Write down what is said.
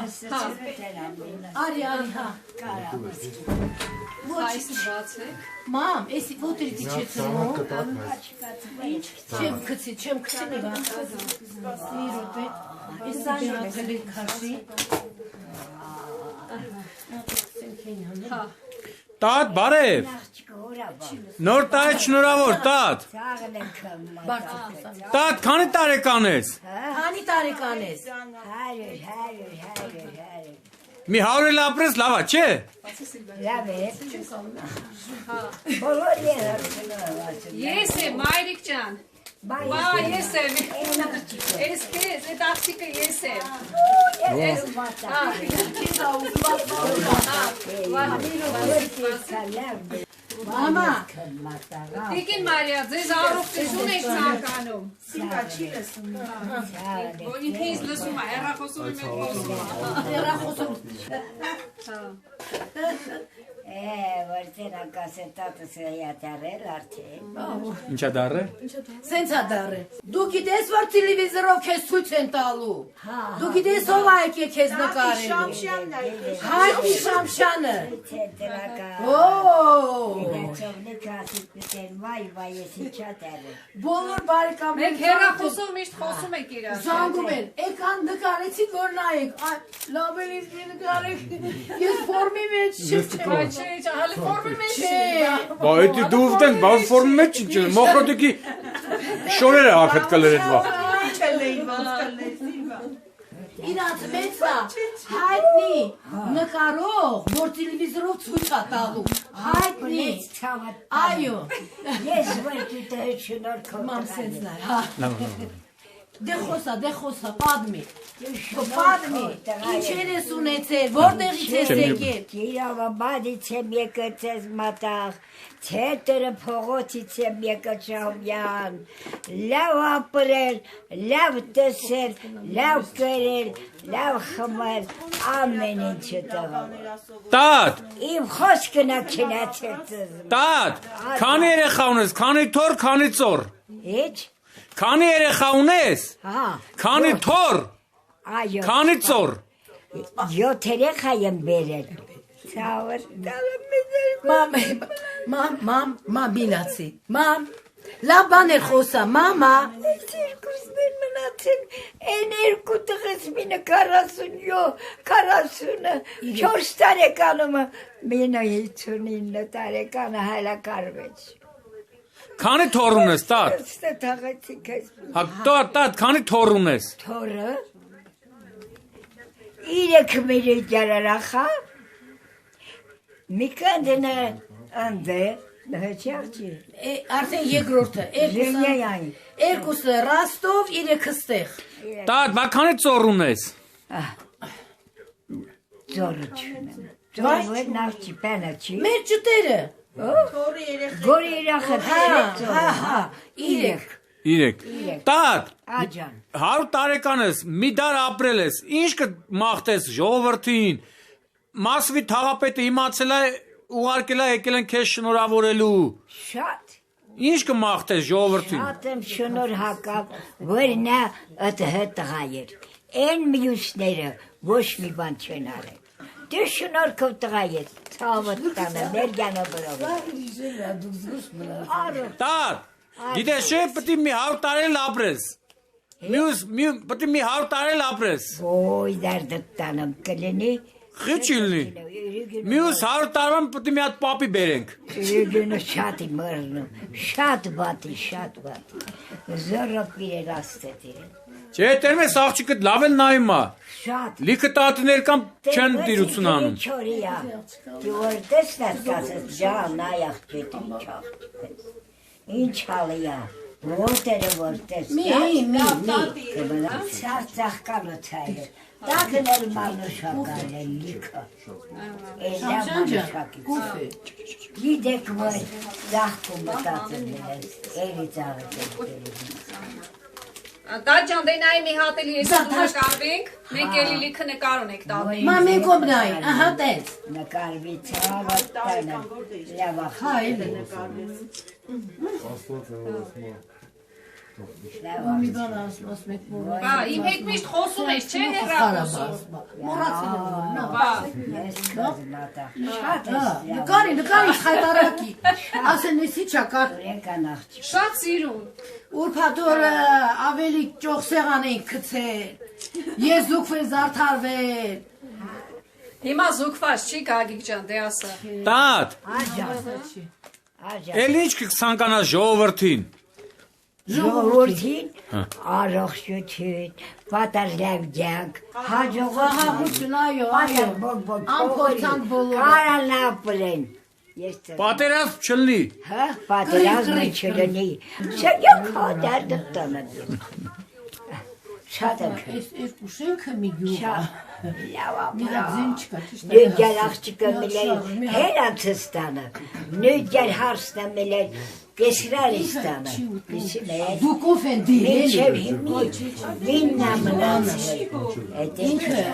Արի, հա։ Այսի բաց է։ Մամ, էսի ոտերիցի չէ ծնում։ Չեմ քցի մի բան։ Մի րոպե։ Էսի բերացել է քաշի։ Տատ, բարև։ Նոր տարի շնորհավոր, տատ։ Տատ, քանի տարեկան ես։ Քանի տարեկան ես։ 100 էլ ապրես, լավ է, չէ։ Լավ է։ Բոլոր Ես եմ, Մայրիկ ջան։ Բա ես եմ։ Ես քեզ, այդ աղջիկը ես եմ։ Մամա։ Տիկին Մարիա, ձեզ առողջություն եք ցանկանում։ Ինքնից լսում է, հեռախոսում եմ խոսում։ Որտեղ ակասետատս յատարել արդեն։ Ինչա դարը։ Սենց է դարը։ Դու գիտես, որ տելևիզորով քեզ ցույց են տալու։ Դու գիտես ով է եկել քեզ նկարելու։ Հայտնի Շամշյանը։ Բոլոր բարեկամներ Մենք հեռախոսով միշտ խոսում ենք իրար։ զանգում են։ Եկան նկարեցին, որ նայեք։ Լավ է նկարեք։ Ես ֆորմի մեջ չեմ։ Հələ ֆորմի մեջ Չէ։ Բա էդի դու ուտենք, բա ֆորմի մեջ ինչ է։ Մոխրոտիկի շորերը հակդ կլեր էդ բա։ Իրանց մեծ է հայտնի նկարող, որ տելևիզորով ցույց է տալու։ Հայտնի։ Այո։ Ես որ դու շնորհքով Մամ սենց նայ, հա։ Դե խոսա, պատմի։ Ինչեր ես ունեցել, որտեղից ես եկել։ Կիրավաբադից եմ եկել ձեզ մատաղ, թետրը փողոցից եմ եկել Շահումյան, լավ ապրել, լավ տեսել, լավ կերել, լավ խմել, ամեն ինչը տղա։ Տատ, Իմ խոսքն է քնացել ձեզ։ տատ, քանի երեխա ունես, քանի թոր, քանի ծոր։ Ինչ։ Քանի երեխա ունես, Հա, քանի թոր, այո։ քանի ծոր։ 7 երեխա եմ բերել։ Ցավր տալը Մամ, բինացի, մամ, լավ բան էր խոսա, մամա։ Երկուսներ մնացել, են երկու տղես մինը 44 տարեկանում մինը 59 տարեկանը հայլա կարվեց։ Քանի թոր ունես, տատ։ Ստե թաղեցի կեզ Հա, տատ, քանի թոր ունես։ թորը, 3 միրի գարարախա, մի կանդենը անդե, հեչյաղջի, Արդեն երկրորդը, երկուսը Ռաստով, 3-ը ստեղ։ Տատ, բա քանի ծոր ունես։ ձորը չունեմ, ձորը նավչի պենը չի, Մեր ճտերը։ գորի երախը Հա, 3։ Տատ, աջան, 100 տարեկան ես, մի դար ապրել ես, ինչ կմաղթես ժողովրդին, Մասվի թաղապետը իմացել է, ուղարկել է եկել են քեզ շնորհավորելու։ շատ, Ինչ կմաղթես ժողովրդին։ շատ եմ շնոր հակավ, որ նա տղա էր, են մյուսները ոչ մի բան չեն արել, դու շնորհքով տղա էր, ցավը տանը, մեր գանը բրով։ Տատ, գիտես չէ, պետք է մի 100 տարի ապրես։ Պետք է մի 100 տարի ապրես։ Ոյ դարդը տանեմ կլինի, Խիչ լինի։ Մյուս 100 տարվան պետք է մի հատ պապի բերենք։ Յուրինը շատ է մռնում, շատ բատի, զորը պիրեր աստետի։ Չէ, տերմես աղջիկը լավ էլ նայում է։ Շատ։ Լիքը տատներ կամ չեն դիրություն անում։ Չորիա, որ տեսնես կասես, ջան, նայախ ջետի չախտպես։ Ինչ հալիա, որտերը որ տեսնես, ծաղկալը ցայլը, տակնել մանուշակալ է լիքը, էլյա մանուշակի, գիտեք որ ծաղկում մտածել ես, էլի ծաղել Տաճան դե նայի մի հատ էլի ես նկարվենք, մենք էլի լիքը նկար ունենք տալի։ Մամ մենք օբնայ, ահա տես։ նկարվի ցավը տանը, լավա Հայ խայլը նկարվի։ Մի բան ասում եք մոռացել։ Բա, իմ հետ միշտ խոսում ես, չէ՞ հեռախոսում։ Մոռացել եմ որ, Բա, Ես կազմատա։ Շատ նկարի խայտարակի։ Ասենեսի չակար։ եկան աղջիկ։ շատ սիրուն։ Ուրփաթորը ավելի ճոխ սեղան էին գցել։ Ես զուգվել զարդարվել։ Հիմա զուգված չի Գագիկ ջան, դե ասա։ Տատ, Աջա։ էլ ինչ կցանկանաս ժողովրդին։ Ժողովրդին առողջություն, պատասխանատվություն, Խաղաղություն, այո, այո։ Ամփոփանք բոլորը։ Կարան ապրեն։ Ես Պատերազմ չլինի։ հա պատերազմը չլինի։ Չեք հադարդ տանը։ Շատ է։ Այս երկու շենքը մի գյուղ։ Լավ Մի հատ զին չկա, ճիշտ է։ Նույնքան աղջիկը միլեր հերանցստանը, նույնքան հարսնը միլեր կեսրարիստանը, Դուք ով են դիրել։ մինչև հիմի վիննա մնացել, այդ ինքը